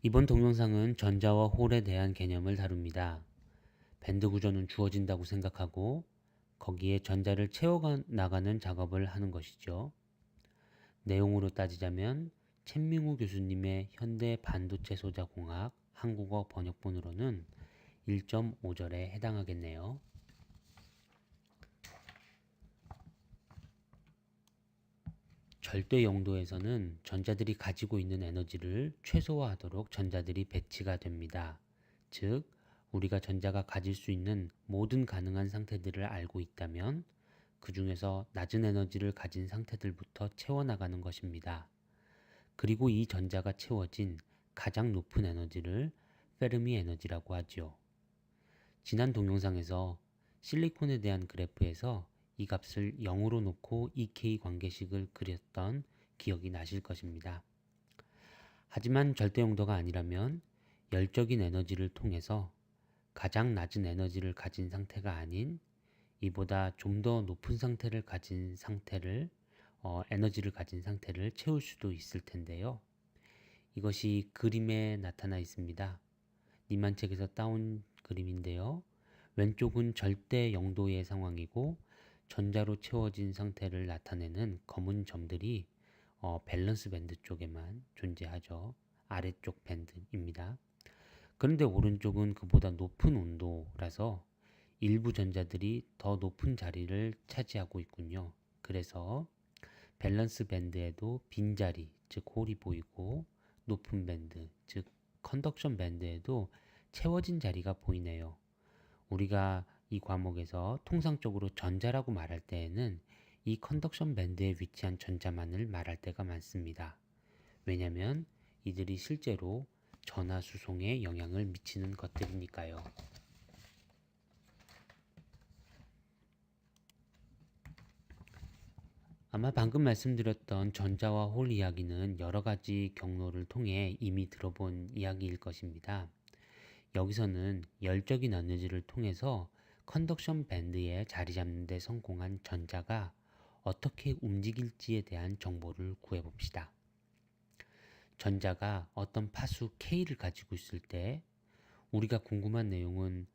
이번 동영상은 전자와 홀에 대한 개념을 다룹니다. 밴드 구조는 주어진다고 생각하고 거기에 전자를 채워 나가는 작업을 하는 것이죠. 내용으로 따지자면 챗밍우 교수님의 현대 반도체 소자공학 한국어 번역본으로는 1.5절에 해당하겠네요. 절대 영도에서는 전자들이 가지고 있는 에너지를 최소화하도록 전자들이 배치가 됩니다. 즉, 우리가 전자가 가질 수 있는 모든 가능한 상태들을 알고 있다면 그 중에서 낮은 에너지를 가진 상태들부터 채워나가는 것입니다. 그리고 이 전자가 채워진 가장 높은 에너지를 페르미 에너지라고 하죠. 지난 동영상에서 실리콘에 대한 그래프에서 이 값을 0으로 놓고 EK 관계식을 그렸던 기억이 나실 것입니다. 하지만 절대 용도가 아니라면 열적인 에너지를 통해서 가장 낮은 에너지를 가진 상태가 아닌 이보다 좀 더 높은 상태를 가진 에너지를 가진 상태를 채울 수도 있을 텐데요. 이것이 그림에 나타나 있습니다. 니만 책에서 따온 그림인데요. 왼쪽은 절대 영도의 상황이고 전자로 채워진 상태를 나타내는 검은 점들이 밸런스 밴드 쪽에만 존재하죠. 아래쪽 밴드입니다. 그런데 오른쪽은 그보다 높은 온도라서 일부 전자들이 더 높은 자리를 차지하고 있군요. 그래서 밸런스 밴드에도 빈자리, 즉 홀이 보이고 높은 밴드, 즉 컨덕션 밴드에도 채워진 자리가 보이네요. 우리가 이 과목에서 통상적으로 전자라고 말할 때에는 이 컨덕션 밴드에 위치한 전자만을 말할 때가 많습니다. 왜냐하면 이들이 실제로 전하 수송에 영향을 미치는 것들이니까요. 아마 방금 말씀드렸던 전자와 홀 이야기는 여러 가지 경로를 통해 이미 들어본 이야기일 것입니다. 여기서는 열적인 에너지를 통해서 컨덕션 밴드에 자리 잡는 데 성공한 전자가 어떻게 움직일지에 대한 정보를 구해봅시다. 전자가 어떤 파수 K를 가지고 있을 때 우리가 궁금한 내용은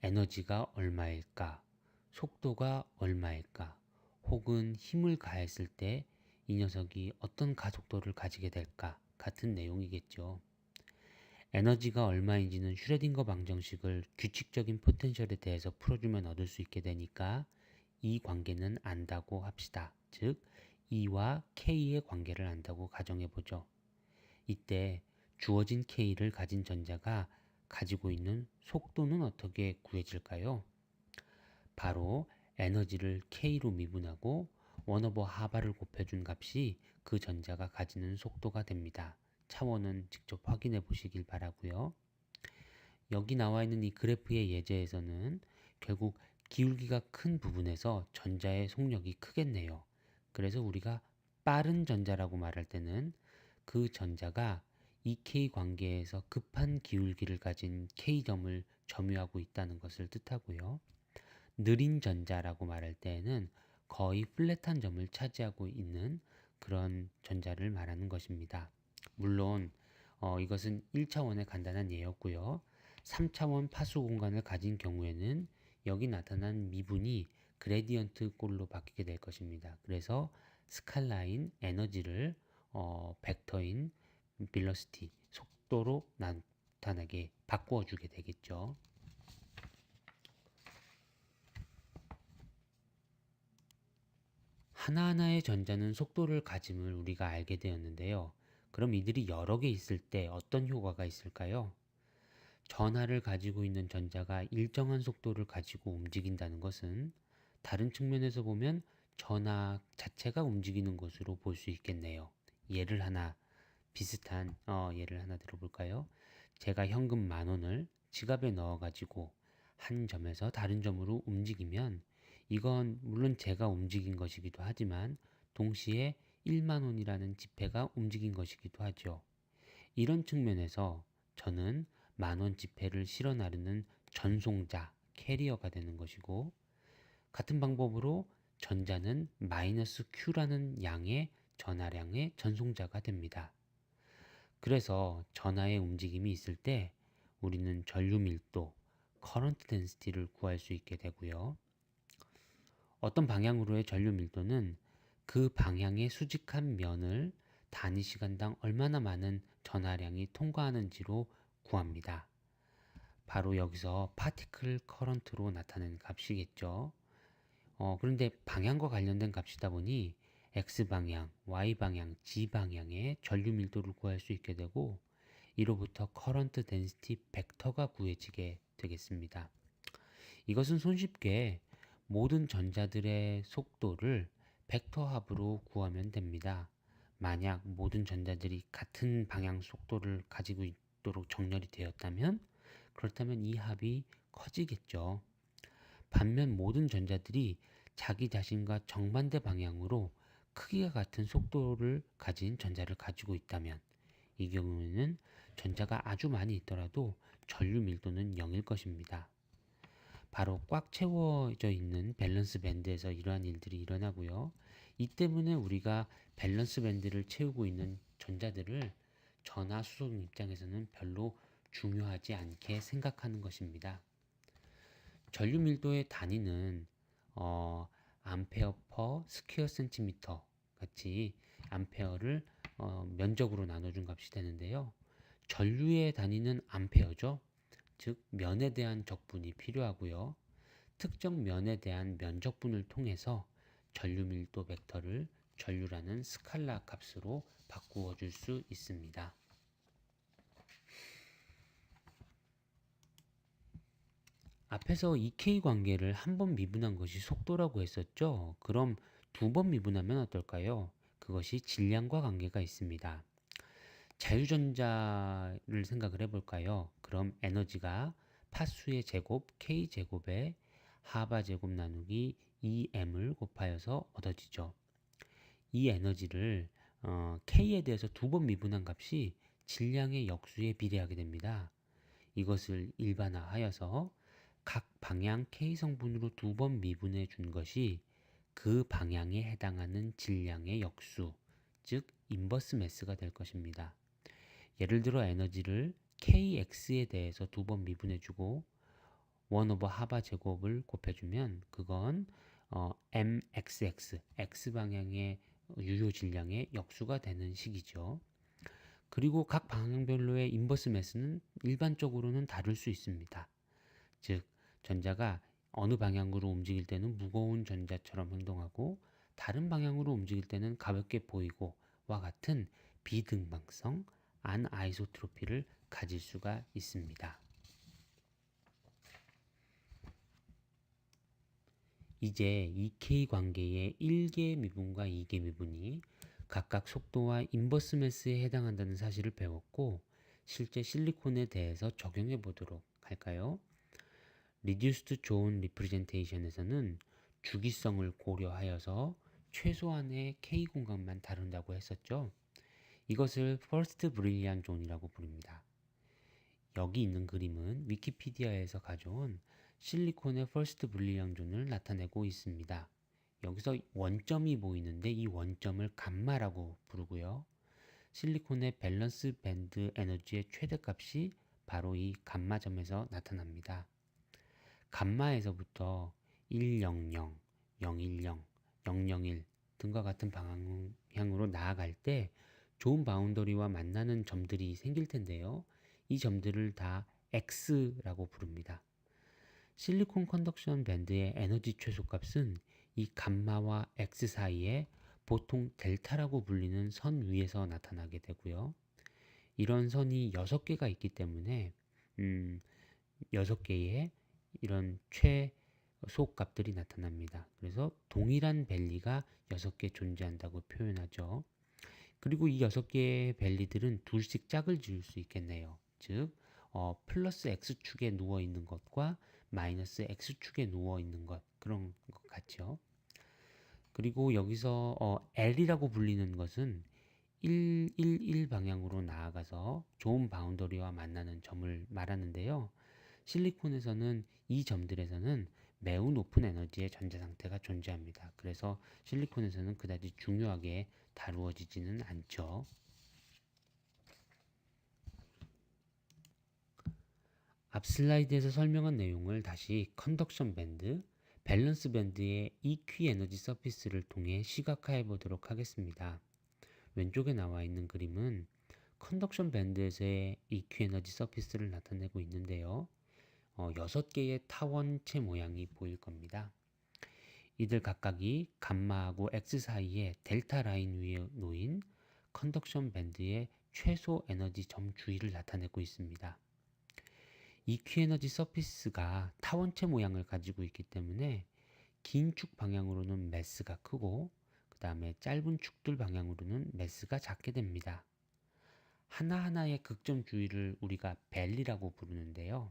에너지가 얼마일까, 속도가 얼마일까, 혹은 힘을 가했을 때 이 녀석이 어떤 가속도를 가지게 될까 같은 내용이겠죠. 에너지가 얼마인지는 슈레딩거 방정식을 규칙적인 포텐셜에 대해서 풀어주면 얻을 수 있게 되니까 이 관계는 안다고 합시다. 즉, E와 K의 관계를 안다고 가정해보죠. 이때 주어진 K를 가진 전자가 가지고 있는 속도는 어떻게 구해질까요? 바로 에너지를 K로 미분하고 원오버 하바를 곱해준 값이 그 전자가 가지는 속도가 됩니다. 차원은 직접 확인해 보시길 바라고요. 여기 나와 있는 이 그래프의 예제에서는 결국 기울기가 큰 부분에서 전자의 속력이 크겠네요. 그래서 우리가 빠른 전자라고 말할 때는 그 전자가 이 K 관계에서 급한 기울기를 가진 K점을 점유하고 있다는 것을 뜻하고요. 느린 전자라고 말할 때에는 거의 플랫한 점을 차지하고 있는 그런 전자를 말하는 것입니다. 물론 이것은 1차원의 간단한 예였고요. 3차원 파수 공간을 가진 경우에는 여기 나타난 미분이 그레디언트 꼴로 바뀌게 될 것입니다. 그래서 스칼라인 에너지를 벡터인 velocity 속도로 나타나게 바꾸어 주게 되겠죠. 하나하나의 전자는 속도를 가짐을 우리가 알게 되었는데요. 그럼 이들이 여러 개 있을 때 어떤 효과가 있을까요? 전하를 가지고 있는 전자가 일정한 속도를 가지고 움직인다는 것은 다른 측면에서 보면 전하 자체가 움직이는 것으로 볼 수 있겠네요. 비슷한 예를 하나 들어볼까요? 제가 현금 10,000원을 지갑에 넣어가지고 한 점에서 다른 점으로 움직이면 이건 물론 제가 움직인 것이기도 하지만 동시에 10,000원이라는 지폐가 움직인 것이기도 하죠. 이런 측면에서 저는 10,000원 지폐를 실어 나르는 전송자, 캐리어가 되는 것이고 같은 방법으로 전자는 마이너스 Q라는 양의 전하량의 전송자가 됩니다. 그래서 전하의 움직임이 있을 때 우리는 전류 밀도, current density를 구할 수 있게 되고요. 어떤 방향으로의 전류 밀도는 그 방향의 수직한 면을 단위 시간당 얼마나 많은 전하량이 통과하는지로 구합니다. 바로 여기서 파티클 커런트로 나타낸 값이겠죠. 그런데 방향과 관련된 값이다 보니 X방향, Y방향, G방향의 전류 밀도를 구할 수 있게 되고 이로부터 커런트 덴시티 벡터가 구해지게 되겠습니다. 이것은 손쉽게 모든 전자들의 속도를 벡터 합으로 구하면 됩니다. 만약 모든 전자들이 같은 방향 속도를 가지고 있도록 정렬이 되었다면 그렇다면 이 합이 커지겠죠. 반면 모든 전자들이 자기 자신과 정반대 방향으로 크기가 같은 속도를 가진 전자를 가지고 있다면 이 경우에는 전자가 아주 많이 있더라도 전류 밀도는 0일 것입니다. 바로 꽉 채워져 있는 밸런스 밴드에서 이러한 일들이 일어나고요. 이 때문에 우리가 밸런스 밴드를 채우고 있는 전자들을 전하 수소 입장에서는 별로 중요하지 않게 생각하는 것입니다. 전류 밀도의 단위는 암페어 퍼 스퀘어 센티미터 같이 암페어를 면적으로 나눠준 값이 되는데요. 전류의 단위는 암페어죠. 즉 면에 대한 적분이 필요하고요. 특정 면에 대한 면적분을 통해서 전류 밀도 벡터를 전류라는 스칼라 값으로 바꾸어 줄 수 있습니다. 앞에서 EK 관계를 한 번 미분한 것이 속도라고 했었죠. 그럼 두 번 미분하면 어떨까요? 그것이 질량과 관계가 있습니다. 자유전자를 생각을 해볼까요? 그럼 에너지가 파수의 제곱 K제곱에 하바 제곱 나누기 2M을 곱하여서 얻어지죠. 이 에너지를 K에 대해서 두 번 미분한 값이 질량의 역수에 비례하게 됩니다. 이것을 일반화하여서 각 방향 K 성분으로 두 번 미분해 준 것이 그 방향에 해당하는 질량의 역수, 즉 인버스 매스가 될 것입니다. 예를 들어 에너지를 KX에 대해서 두 번 미분해 주고 1/2 하바 제곱을 곱해주면 그건 MXX, X방향의 유효 질량의 역수가 되는 식이죠. 그리고 각 방향별로의 인버스 매스는 일반적으로는 다를 수 있습니다. 즉 전자가 어느 방향으로 움직일 때는 무거운 전자처럼 행동하고 다른 방향으로 움직일 때는 가볍게 보이고 와 같은 비등방성, 안아이소트로피를 가질 수가 있습니다. 이제 EK 관계의 1개 미분과 2개 미분이 각각 속도와 인버스 매스에 해당한다는 사실을 배웠고 실제 실리콘에 대해서 적용해 보도록 할까요? Reduced Zone Representation에서는 주기성을 고려하여서 최소한의 K 공간만 다룬다고 했었죠. 이것을 First Brilliant Zone이라고 부릅니다. 여기 있는 그림은 위키피디아에서 가져온 실리콘의 First Brilliant Zone을 나타내고 있습니다. 여기서 원점이 보이는데 이 원점을 감마라고 부르고요. 실리콘의 밸런스 밴드 에너지의 최대값이 바로 이 감마점에서 나타납니다. 감마에서부터 100, 010, 001 등과 같은 방향으로 나아갈 때 좋은 바운더리와 만나는 점들이 생길 텐데요. 이 점들을 다 X라고 부릅니다. 실리콘 컨덕션 밴드의 에너지 최소값은 이 감마와 X 사이에 보통 델타라고 불리는 선 위에서 나타나게 되고요. 이런 선이 6개가 있기 때문에 6개의 이런 최소값들이 나타납니다. 그래서 동일한 밸리가 6개 존재한다고 표현하죠. 그리고 이 6개의 밸리들은 둘씩 짝을 지을 수 있겠네요. 즉 플러스 X축에 누워있는 것과 마이너스 X축에 누워있는 것, 그런 것 같죠. 그리고 여기서 L이라고 불리는 것은 111 방향으로 나아가서 좋은 바운더리와 만나는 점을 말하는데요. 실리콘에서는 이 점들에서는 매우 높은 에너지의 전자 상태가 존재합니다. 그래서 실리콘에서는 그다지 중요하게 다루어지지는 않죠. 앞 슬라이드에서 설명한 내용을 다시 컨덕션 밴드, 밸런스 밴드의 EQ 에너지 서피스를 통해 시각화해 보도록 하겠습니다. 왼쪽에 나와 있는 그림은 컨덕션 밴드에서의 EQ 에너지 서피스를 나타내고 있는데요. 6개의 타원체 모양이 보일 겁니다. 이들 각각이 감마하고 X 사이에 델타 라인 위에 놓인 컨덕션 밴드의 최소 에너지 점 주위를 나타내고 있습니다. EQ 에너지 서피스가 타원체 모양을 가지고 있기 때문에 긴 축 방향으로는 매스가 크고 그 다음에 짧은 축들 방향으로는 매스가 작게 됩니다. 하나하나의 극점 주위를 우리가 벨리라고 부르는데요.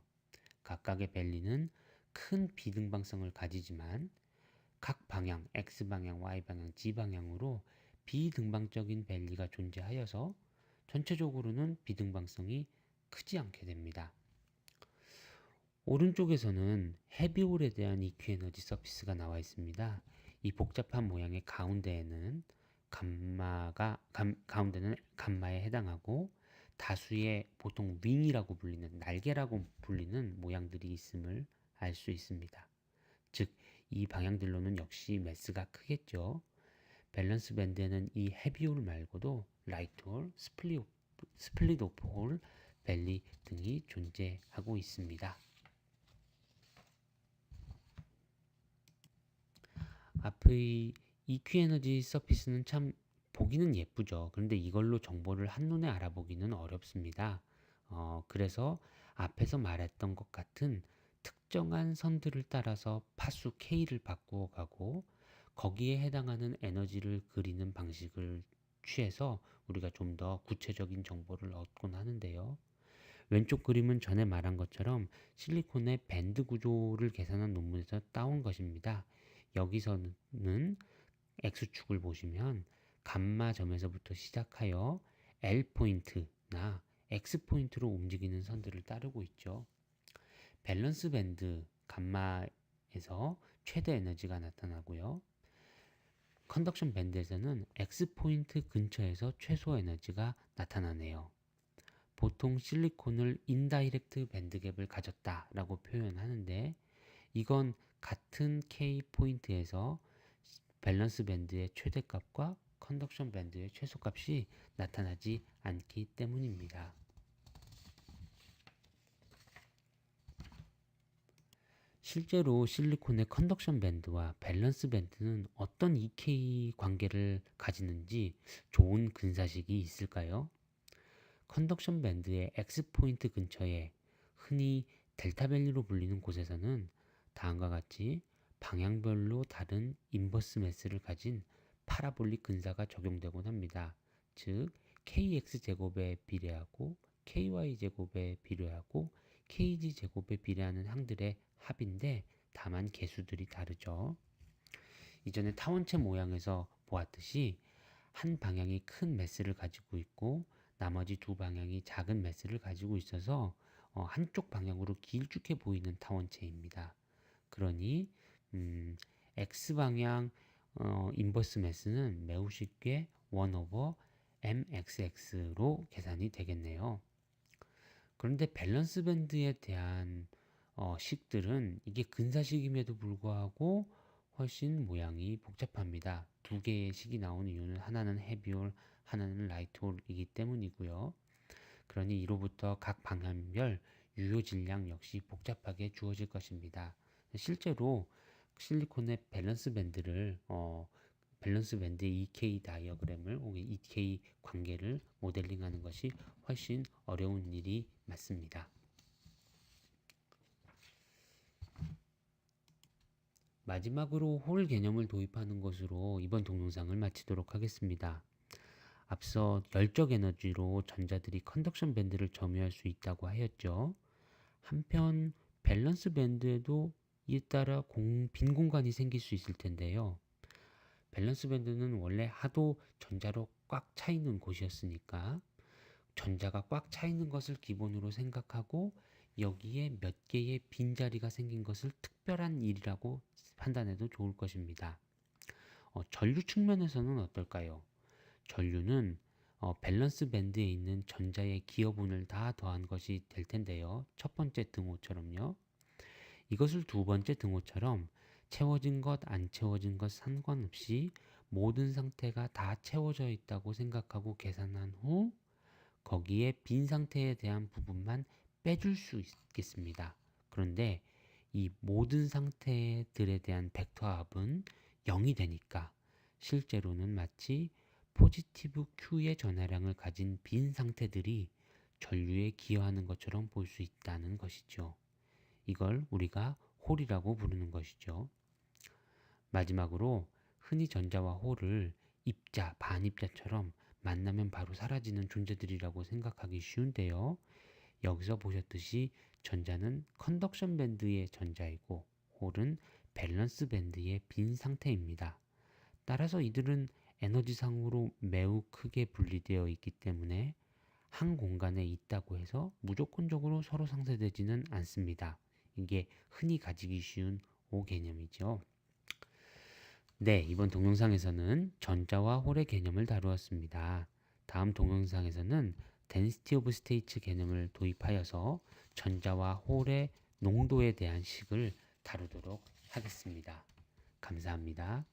각각의 벨리는 큰 비등방성을 가지지만 각 방향, X방향, Y방향, G방향으로 비등방적인 벨리가 존재하여서 전체적으로는 비등방성이 크지 않게 됩니다. 오른쪽에서는 헤비홀에 대한 EQ 에너지 서피스가 나와 있습니다. 이 복잡한 모양의 가운데에는 가운데는 감마에 해당하고 다수의 보통 윙이라고 불리는 날개라고 불리는 모양들이 있음을 알 수 있습니다. 즉, 이 방향들로는 역시 매스가 크겠죠. 밸런스 밴드에는 이 헤비홀 말고도 라이트홀, 스플릿 오프 홀, 벨리 등이 존재하고 있습니다. 앞의 EQ 에너지 서피스는 참 보기는 예쁘죠. 그런데 이걸로 정보를 한눈에 알아보기는 어렵습니다. 그래서 앞에서 말했던 것 같은 특정한 선들을 따라서 파수 K를 바꾸어 가고 거기에 해당하는 에너지를 그리는 방식을 취해서 우리가 좀 더 구체적인 정보를 얻곤 하는데요. 왼쪽 그림은 전에 말한 것처럼 실리콘의 밴드 구조를 계산한 논문에서 따온 것입니다. 여기서는 X축을 보시면 감마 점에서부터 시작하여 L 포인트나 X 포인트로 움직이는 선들을 따르고 있죠. 밸런스 밴드 감마에서 최대 에너지가 나타나고요. 컨덕션 밴드에서는 X 포인트 근처에서 최소 에너지가 나타나네요. 보통 실리콘을 인다이렉트 밴드갭을 가졌다라고 표현하는데 이건 같은 K 포인트에서 밸런스 밴드의 최대값과 컨덕션 밴드의 최소값이 나타나지 않기 때문입니다. 실제로 실리콘의 컨덕션 밴드와 밸런스 밴드는 어떤 EK 관계를 가지는지 좋은 근사식이 있을까요? 컨덕션 밴드의 X포인트 근처에 흔히 델타 밸리로 불리는 곳에서는 다음과 같이 방향별로 다른 인버스 매스를 가진 파라볼릭 근사가 적용되곤 합니다. 즉 kx 제곱에 비례하고 ky 제곱에 비례하고 kg 제곱에 비례하는 항들의 합인데 다만 개수들이 다르죠. 이전에 타원체 모양에서 보았듯이 한 방향이 큰 매스를 가지고 있고 나머지 두 방향이 작은 매스를 가지고 있어서 한쪽 방향으로 길쭉해 보이는 타원체입니다. 그러니 X방향 인버스 매스는 매우 쉽게 1/mxx로 계산이 되겠네요. 그런데 밸런스 밴드에 대한 식들은 이게 근사식임에도 불구하고 훨씬 모양이 복잡합니다. 두 개의 식이 나오는 이유는 하나는 헤비홀, 하나는 라이트홀이기 때문이고요. 그러니 이로부터 각 방향별 유효 질량 역시 복잡하게 주어질 것입니다. 실제로 실리콘의 밸런스 밴드를 밸런스 밴드의 EK 다이어그램을 혹은 EK 관계를 모델링하는 것이 훨씬 어려운 일이 맞습니다. 마지막으로 홀 개념을 도입하는 것으로 이번 동영상을 마치도록 하겠습니다. 앞서 열적 에너지로 전자들이 컨덕션 밴드를 점유할 수 있다고 하였죠. 한편 밸런스 밴드에도 이에 따라 빈 공간이 생길 수 있을 텐데요. 밸런스 밴드는 원래 하도 전자로 꽉 차 있는 곳이었으니까 전자가 꽉 차 있는 것을 기본으로 생각하고 여기에 몇 개의 빈자리가 생긴 것을 특별한 일이라고 판단해도 좋을 것입니다. 전류 측면에서는 어떨까요? 전류는 밸런스 밴드에 있는 전자의 기여분을 다 더한 것이 될 텐데요. 첫 번째 등호처럼요. 이것을 두 번째 등호처럼 채워진 것, 안 채워진 것 상관없이 모든 상태가 다 채워져 있다고 생각하고 계산한 후 거기에 빈 상태에 대한 부분만 빼줄 수 있겠습니다. 그런데 이 모든 상태들에 대한 벡터 합은 0이 되니까 실제로는 마치 포지티브 Q의 전하량을 가진 빈 상태들이 전류에 기여하는 것처럼 볼 수 있다는 것이죠. 이걸 우리가 홀이라고 부르는 것이죠. 마지막으로 흔히 전자와 홀을 입자, 반입자처럼 만나면 바로 사라지는 존재들이라고 생각하기 쉬운데요. 여기서 보셨듯이 전자는 컨덕션 밴드의 전자이고 홀은 밸런스 밴드의 빈 상태입니다. 따라서 이들은 에너지상으로 매우 크게 분리되어 있기 때문에 한 공간에 있다고 해서 무조건적으로 서로 상쇄되지는 않습니다. 이게 흔히 가지기 쉬운 O 개념이죠. 네, 이번 동영상에서는 전자와 홀의 개념을 다루었습니다. 다음 동영상에서는 density of states 개념을 도입하여서 전자와 홀의 농도에 대한 식을 다루도록 하겠습니다. 감사합니다.